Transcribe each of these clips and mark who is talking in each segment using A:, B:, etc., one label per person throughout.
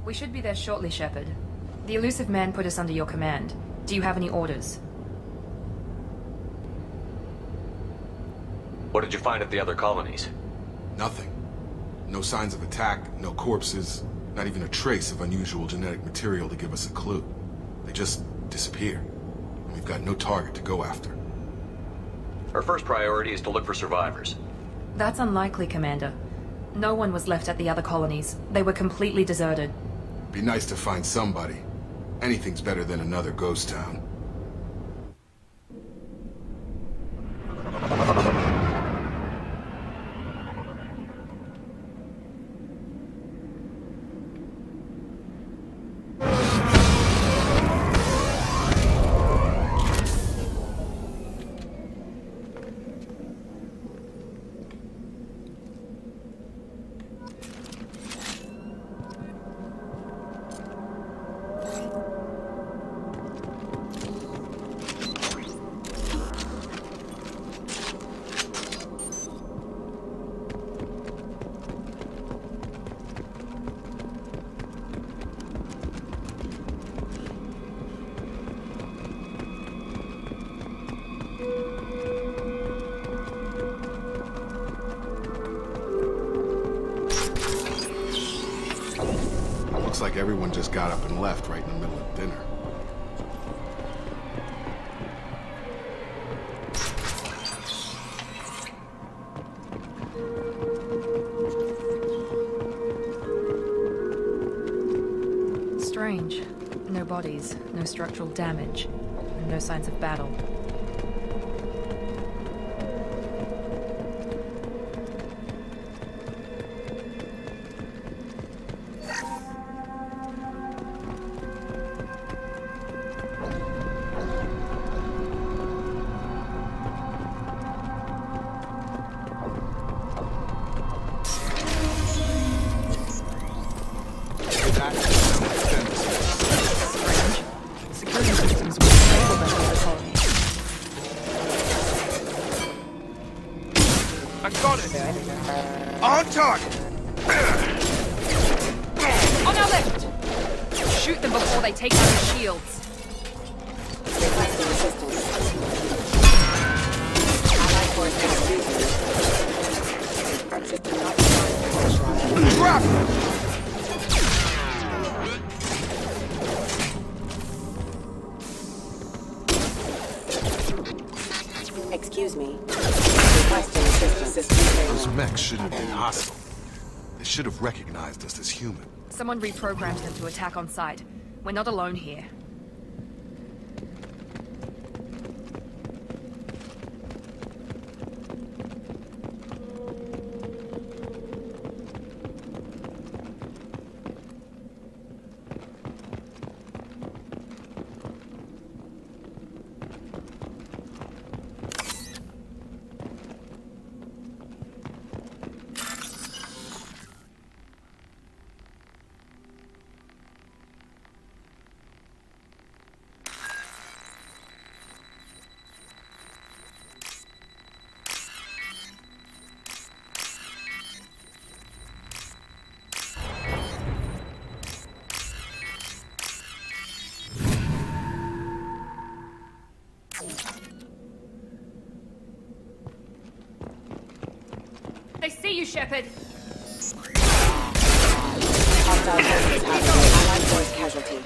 A: We should be there shortly, Shepard. The elusive man put us under your command. Do you have any orders?
B: What did you find at the other colonies?
C: Nothing. No signs of attack, no corpses, not even a trace of unusual genetic material to give us a clue. They just disappear. And we've got no target to go after.
B: Our first priority is to look for survivors.
A: That's unlikely, Commander. No one was left at the other colonies. They were completely deserted.
C: Be nice to find somebody. Anything's better than another ghost town. Looks like everyone just got up and left right in the middle of dinner.
A: Strange. No bodies, no structural damage, and no signs of battle.
D: I got it! On target!
A: On our left! Shoot them before they take down the shields.
E: Requesting assistance. Allied force system not
D: Drop!
E: Excuse me. Requesting assistance.
C: Those mechs shouldn't have been hostile. They should have recognized us as human.
A: Someone reprogrammed them to attack on sight. We're not alone here. They see you, Shepard!
E: Hostile forces have allied force casualty.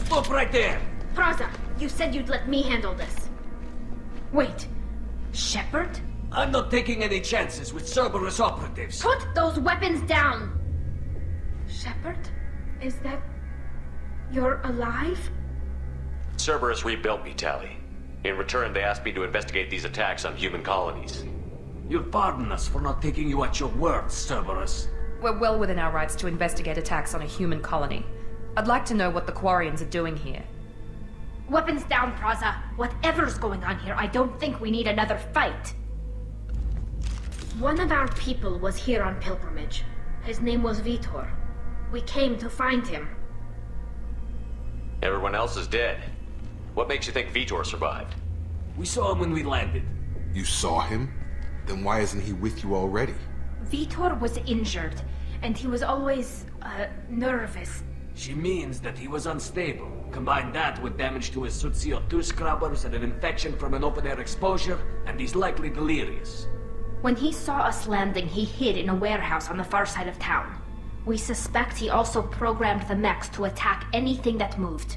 D: Stop right there!
F: Praza, you said you'd let me handle this. Wait, Shepard?
D: I'm not taking any chances with Cerberus operatives.
F: Put those weapons down! Shepard? Is that... you're alive?
B: Cerberus rebuilt me, Tally. In return, they asked me to investigate these attacks on human colonies.
D: You'll pardon us for not taking you at your word, Cerberus.
A: We're well within our rights to investigate attacks on a human colony. I'd like to know what the Quarians are doing here.
F: Weapons down, Praza. Whatever's going on here, I don't think we need another fight. One of our people was here on pilgrimage. His name was Vitor. We came to find him.
B: Everyone else is dead. What makes you think Vitor survived?
D: We saw him when we landed.
C: You saw him? Then why isn't he with you already?
F: Vitor was injured, and he was always, nervous.
D: She means that he was unstable. Combine that with damage to his suit CO2 scrubbers and an infection from an open-air exposure, and he's likely delirious.
F: When he saw us landing, he hid in a warehouse on the far side of town. We suspect he also programmed the mechs to attack anything that moved.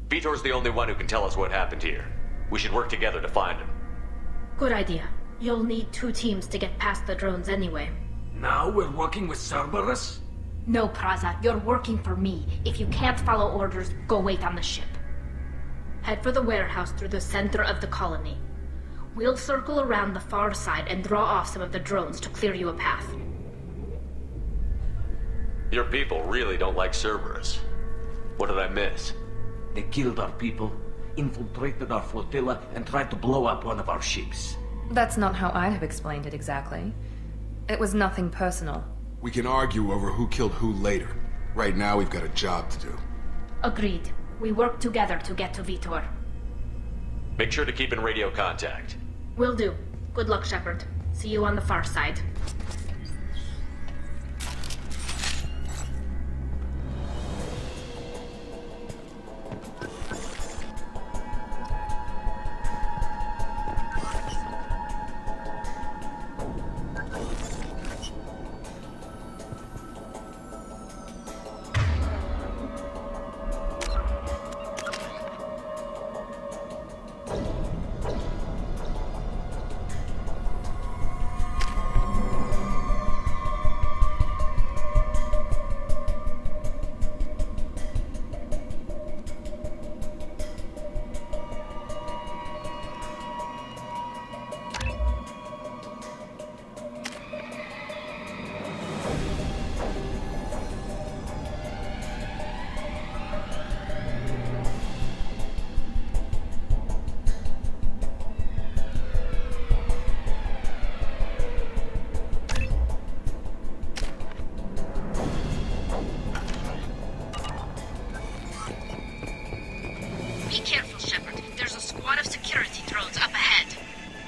B: Vitor's the only one who can tell us what happened here. We should work together to find him.
F: Good idea. You'll need 2 teams to get past the drones anyway.
D: Now we're working with Cerberus?
F: No, Praza, you're working for me. If you can't follow orders, go wait on the ship. Head for the warehouse through the center of the colony. We'll circle around the far side and draw off some of the drones to clear you a path.
B: Your people really don't like Cerberus. What did I miss?
D: They killed our people, infiltrated our flotilla, and tried to blow up one of our ships.
A: That's not how I'd have explained it exactly. It was nothing personal.
C: We can argue over who killed who later. Right now, we've got a job to do.
F: Agreed. We work together to get to Vitor.
B: Make sure to keep in radio contact.
F: Will do. Good luck, Shepard. See you on the far side.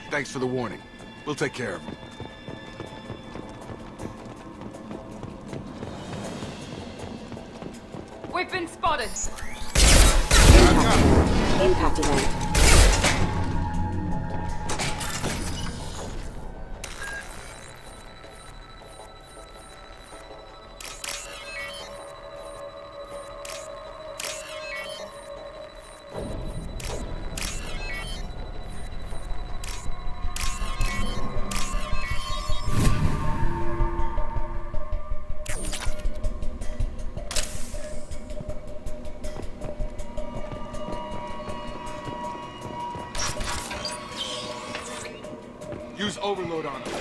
C: Thanks for the warning. We'll take care of him.
G: We've been spotted.
E: Impact event.
C: Use overload on him.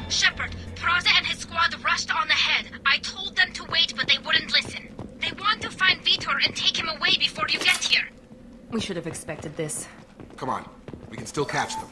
F: Shepard, Praza and his squad rushed on ahead. I told them to wait, but they wouldn't listen. They want to find Vitor and take him away before you get here.
A: We should have expected this.
C: Come on. We can still catch them.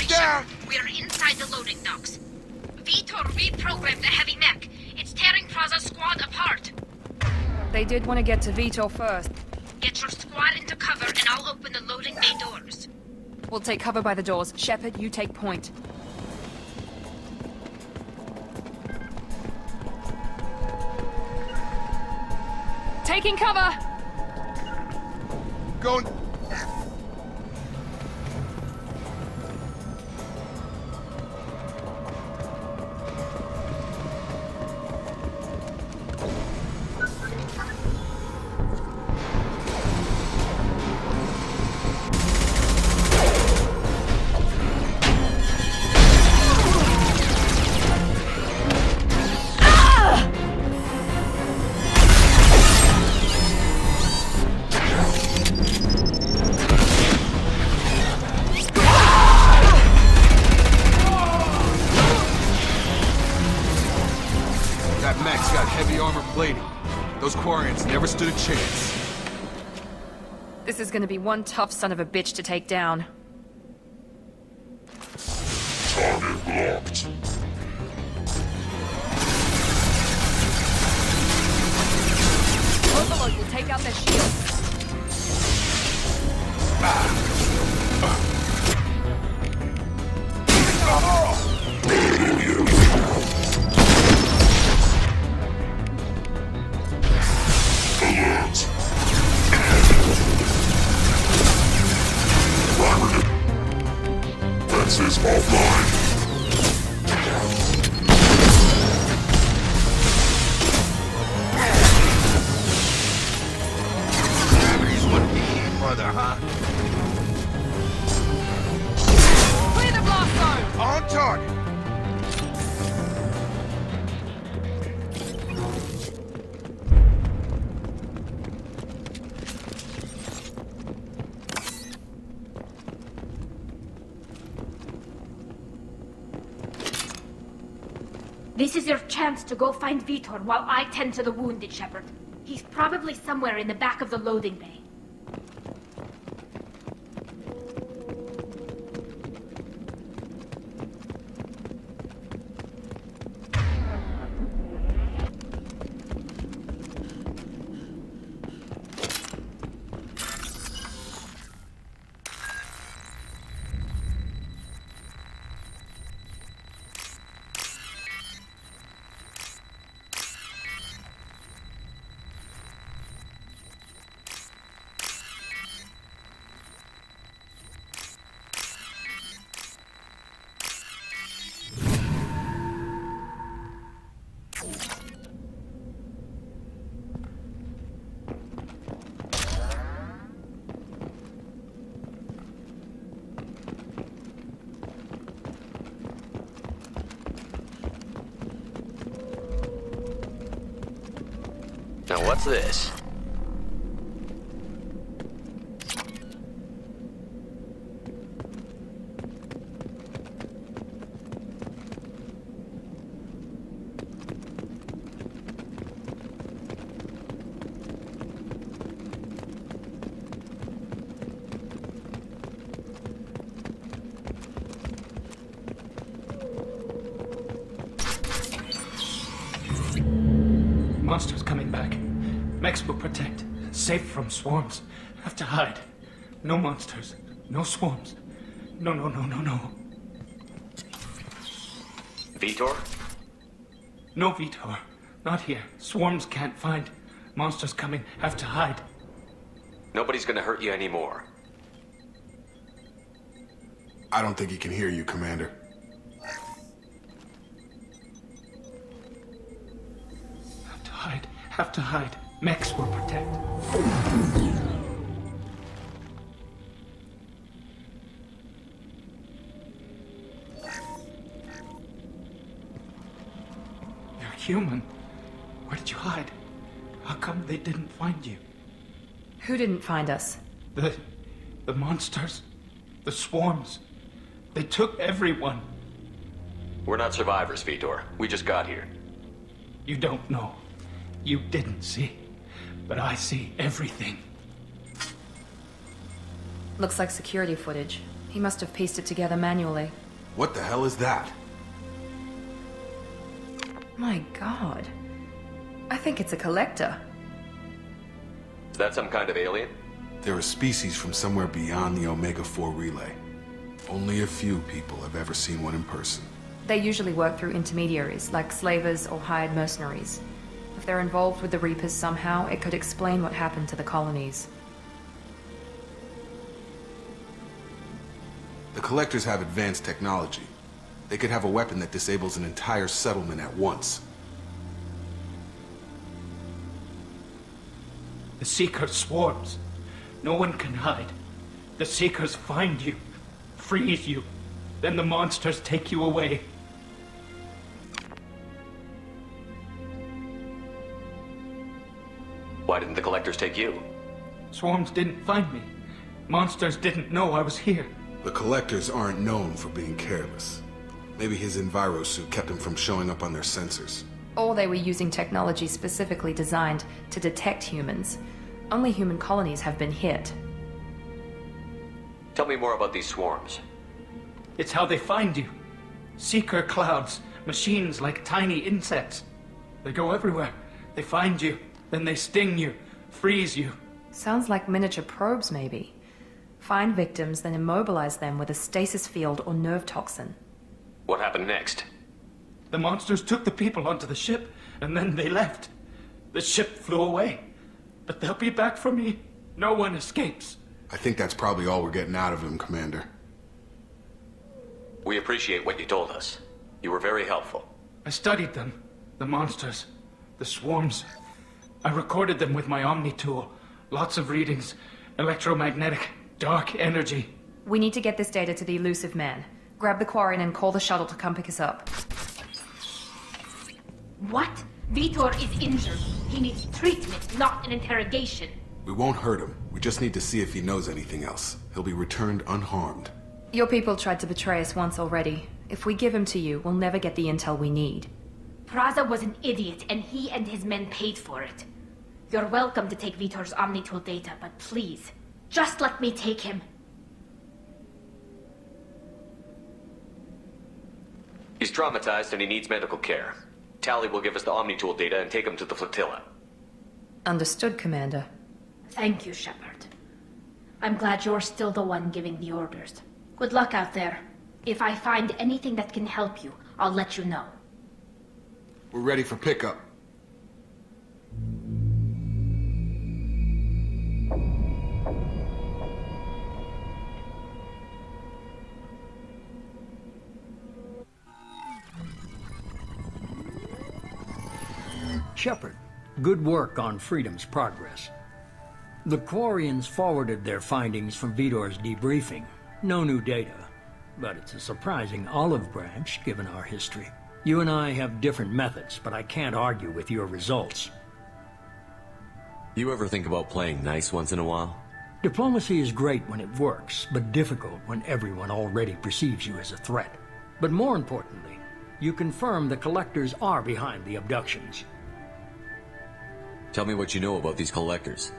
G: Enemy down!
F: We're inside the loading docks. Vitor reprogrammed the heavy mech. It's tearing Praza's squad apart.
A: They did want to get to Vitor first.
F: Get your squad into cover and I'll open the loading bay doors.
A: We'll take cover by the doors. Shepard, you take point. Taking cover!
G: Going...
C: Those Quarians never stood a chance.
A: This is gonna be one tough son of a bitch to take down.
H: Target blocked.
A: Overload will take out their shields.
H: Alert. Fences offline.
G: Gravity's what we aim for there, huh?
A: Clear the blast zone!
G: On target.
F: This is your chance to go find Vitor while I tend to the wounded, Shepard. He's probably somewhere in the back of the loading bay.
B: Now what's this?
D: Monsters coming back. Mechs will protect. Safe from swarms. Have to hide. No monsters. No swarms. No.
B: Vitor?
D: No Vitor. Not here. Swarms can't find. Monsters coming. Have to hide.
B: Nobody's gonna hurt you anymore.
C: I don't think he can hear you, Commander.
D: Have to hide. Mechs will protect. You're human. Where did you hide? How come they didn't find you?
A: Who didn't find us?
D: The monsters. The swarms. They took everyone.
B: We're not survivors, Vitor. We just got here.
D: You don't know. You didn't see. But I see everything.
A: Looks like security footage. He must have pieced it together manually.
C: What the hell is that?
A: My god. I think it's a collector.
B: Is that some kind of alien?
C: They're a species from somewhere beyond the Omega-4 relay. Only a few people have ever seen one in person.
A: They usually work through intermediaries, like slavers or hired mercenaries. If they're involved with the Reapers somehow, it could explain what happened to the colonies.
C: The Collectors have advanced technology. They could have a weapon that disables an entire settlement at once.
I: The Seeker swarms. No one can hide. The Seekers find you, freeze you, then the monsters take you away.
B: Why didn't the Collectors take you?
I: Swarms didn't find me. Monsters didn't know I was here.
C: The Collectors aren't known for being careless. Maybe his enviro suit kept him from showing up on their sensors.
A: Or they were using technology specifically designed to detect humans. Only human colonies have been hit.
B: Tell me more about these swarms.
I: It's how they find you. Seeker clouds, machines like tiny insects. They go everywhere. They find you, then they sting you, freeze you.
A: Sounds like miniature probes, maybe. Find victims, then immobilize them with a stasis field or nerve toxin.
B: What happened next?
I: The monsters took the people onto the ship, and then they left. The ship flew away. But they'll be back for me. No one escapes.
C: I think that's probably all we're getting out of him, Commander.
B: We appreciate what you told us. You were very helpful.
I: I studied them. The monsters. The swarms. I recorded them with my Omni tool. Lots of readings. Electromagnetic. Dark energy.
A: We need to get this data to the elusive man. Grab the Quarian and call the shuttle to come pick us up.
F: What? Vitor is injured. He needs treatment, not an interrogation.
C: We won't hurt him. We just need to see if he knows anything else. He'll be returned unharmed.
A: Your people tried to betray us once already. If we give him to you, we'll never get the intel we need.
F: Praza was an idiot, and he and his men paid for it. You're welcome to take Vitor's Omnitool data, but please, just let me take him.
B: He's traumatized and he needs medical care. Tally will give us the Omnitool data and take him to the flotilla.
A: Understood, Commander.
F: Thank you, Shepard. I'm glad you're still the one giving the orders. Good luck out there. If I find anything that can help you, I'll let you know.
C: We're ready for pickup.
J: Shepard, good work on Freedom's progress. The Quarians forwarded their findings from Vitor's debriefing. No new data, but it's a surprising olive branch given our history. You and I have different methods, but I can't argue with your results.
B: You ever think about playing nice once in a while?
J: Diplomacy is great when it works, but difficult when everyone already perceives you as a threat. But more importantly, you confirm the Collectors are behind the abductions.
B: Tell me what you know about these Collectors.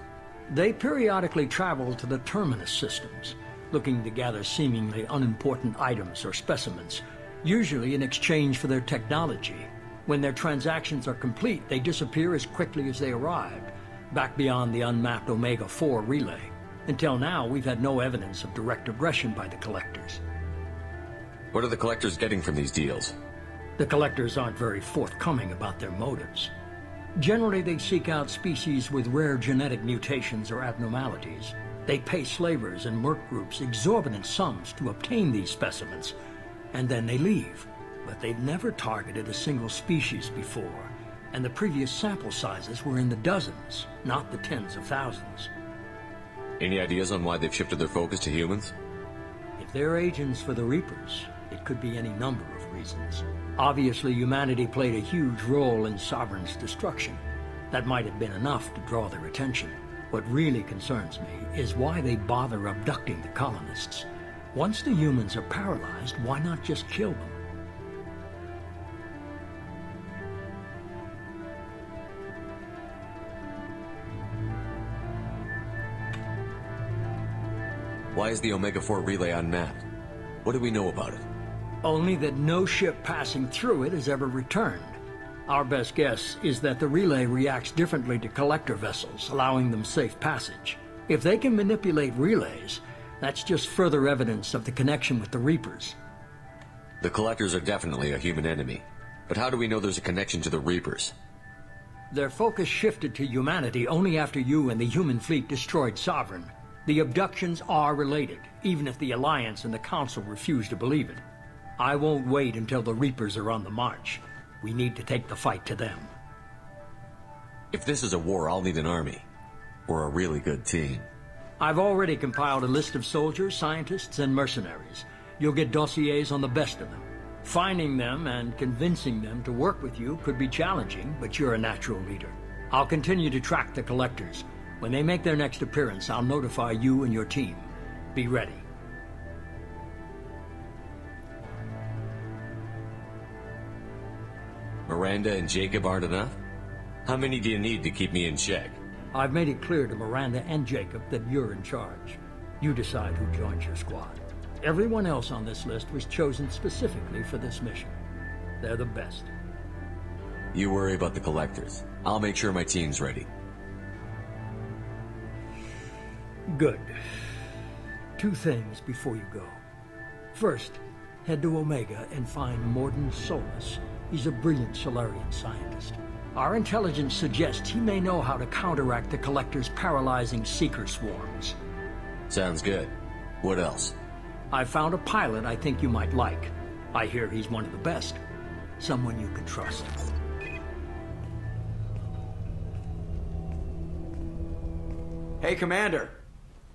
J: They periodically travel to the Terminus systems, looking to gather seemingly unimportant items or specimens, usually in exchange for their technology. When their transactions are complete, they disappear as quickly as they arrived, back beyond the unmapped Omega-4 relay. Until now, we've had no evidence of direct aggression by the Collectors.
B: What are the Collectors getting from these deals?
J: The Collectors aren't very forthcoming about their motives. Generally, they seek out species with rare genetic mutations or abnormalities. They pay slavers and merc groups exorbitant sums to obtain these specimens, and then they leave. But they've never targeted a single species before, and the previous sample sizes were in the dozens, not the tens of thousands.
B: Any ideas on why they've shifted their focus to humans?
J: If they're agents for the Reapers, it could be any number of reasons. Obviously, humanity played a huge role in Sovereign's destruction. That might have been enough to draw their attention. What really concerns me is why they bother abducting the colonists. Once the humans are paralyzed, why not just kill them?
B: Why is the Omega-4 relay unmapped? What do we know about it?
J: Only that no ship passing through it has ever returned. Our best guess is that the relay reacts differently to collector vessels, allowing them safe passage. If they can manipulate relays, that's just further evidence of the connection with the Reapers.
B: The Collectors are definitely a human enemy. But how do we know there's a connection to the Reapers?
J: Their focus shifted to humanity only after you and the human fleet destroyed Sovereign. The abductions are related, even if the Alliance and the Council refuse to believe it. I won't wait until the Reapers are on the march. We need to take the fight to them.
B: If this is a war, I'll need an army. Or a really good team.
J: I've already compiled a list of soldiers, scientists, and mercenaries. You'll get dossiers on the best of them. Finding them and convincing them to work with you could be challenging, but you're a natural leader. I'll continue to track the Collectors. When they make their next appearance, I'll notify you and your team. Be ready.
B: Miranda and Jacob aren't enough? How many do you need to keep me in check?
J: I've made it clear to Miranda and Jacob that you're in charge. You decide who joins your squad. Everyone else on this list was chosen specifically for this mission. They're the best.
B: You worry about the Collectors. I'll make sure my team's ready.
J: Good. 2 things before you go. First, head to Omega and find Morden Solus. He's a brilliant Solarian scientist. Our intelligence suggests he may know how to counteract the Collector's paralyzing Seeker swarms.
B: Sounds good. What else?
J: I found a pilot I think you might like. I hear he's one of the best. Someone you can trust.
K: Hey, Commander.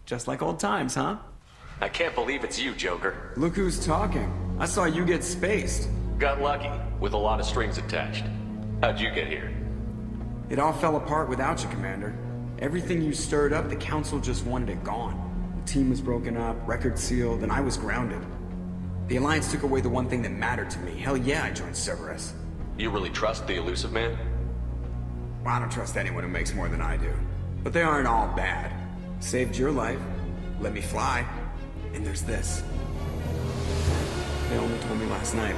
K: Just like old times, huh?
B: I can't believe it's you, Joker.
K: Look who's talking. I saw you get spaced.
B: Got lucky, with a lot of strings attached. How'd you get here?
K: It all fell apart without you, Commander. Everything you stirred up, the Council just wanted it gone. The team was broken up, record sealed, and I was grounded. The Alliance took away the one thing that mattered to me. Hell yeah, I joined Cerberus.
B: You really trust the Elusive Man?
K: Well, I don't trust anyone who makes more than I do. But they aren't all bad. Saved your life, let me fly, and there's this. They only told me last night.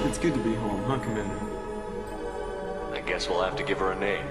K: It's good to be home, huh, Commander?
B: I guess we'll have to give her a name.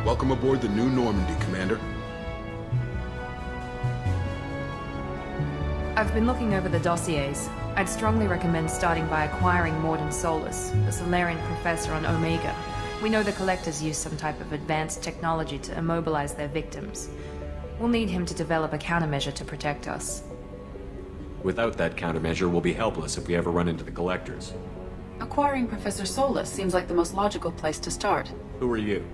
C: Welcome aboard the New Normandy, Commander.
A: I've been looking over the dossiers. I'd strongly recommend starting by acquiring Morden Solus, the Solarian professor on Omega. We know the Collectors use some type of advanced technology to immobilize their victims. We'll need him to develop a countermeasure to protect us.
B: Without that countermeasure, we'll be helpless if we ever run into the Collectors.
L: Acquiring Professor Solus seems like the most logical place to start.
B: Who are you?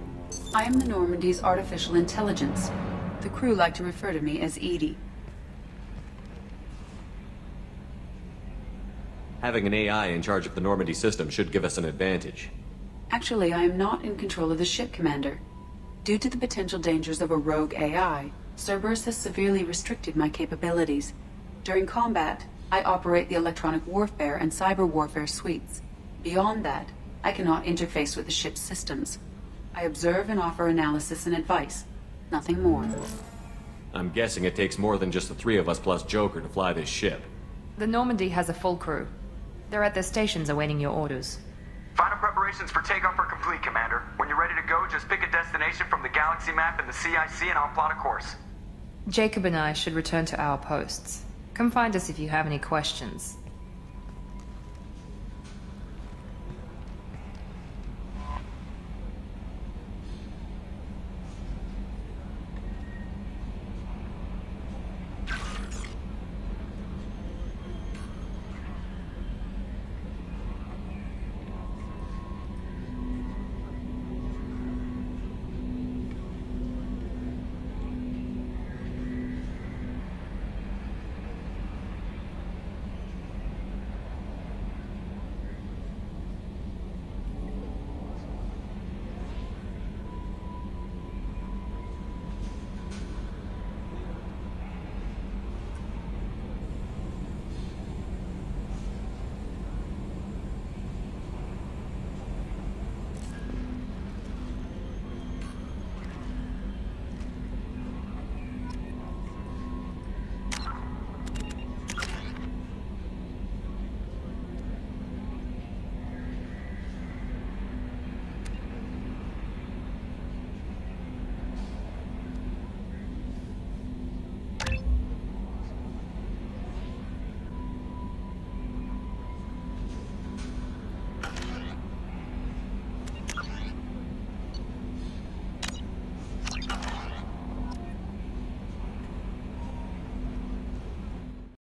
L: I am the Normandy's artificial intelligence. The crew like to refer to me as Edie.
B: Having an AI in charge of the Normandy system should give us an advantage.
L: Actually, I am not in control of the ship, Commander. Due to the potential dangers of a rogue AI, Cerberus has severely restricted my capabilities. During combat, I operate the electronic warfare and cyber warfare suites. Beyond that, I cannot interface with the ship's systems. I observe and offer analysis and advice. Nothing more.
B: I'm guessing it takes more than just the three of us plus Joker to fly this ship.
A: The Normandy has a full crew. They're at their stations awaiting your orders.
M: Final preparations for takeoff are complete, Commander. When you're ready to go, just pick a destination from the galaxy map and the CIC and I'll plot a course.
A: Jacob and I should return to our posts. Come find us if you have any questions.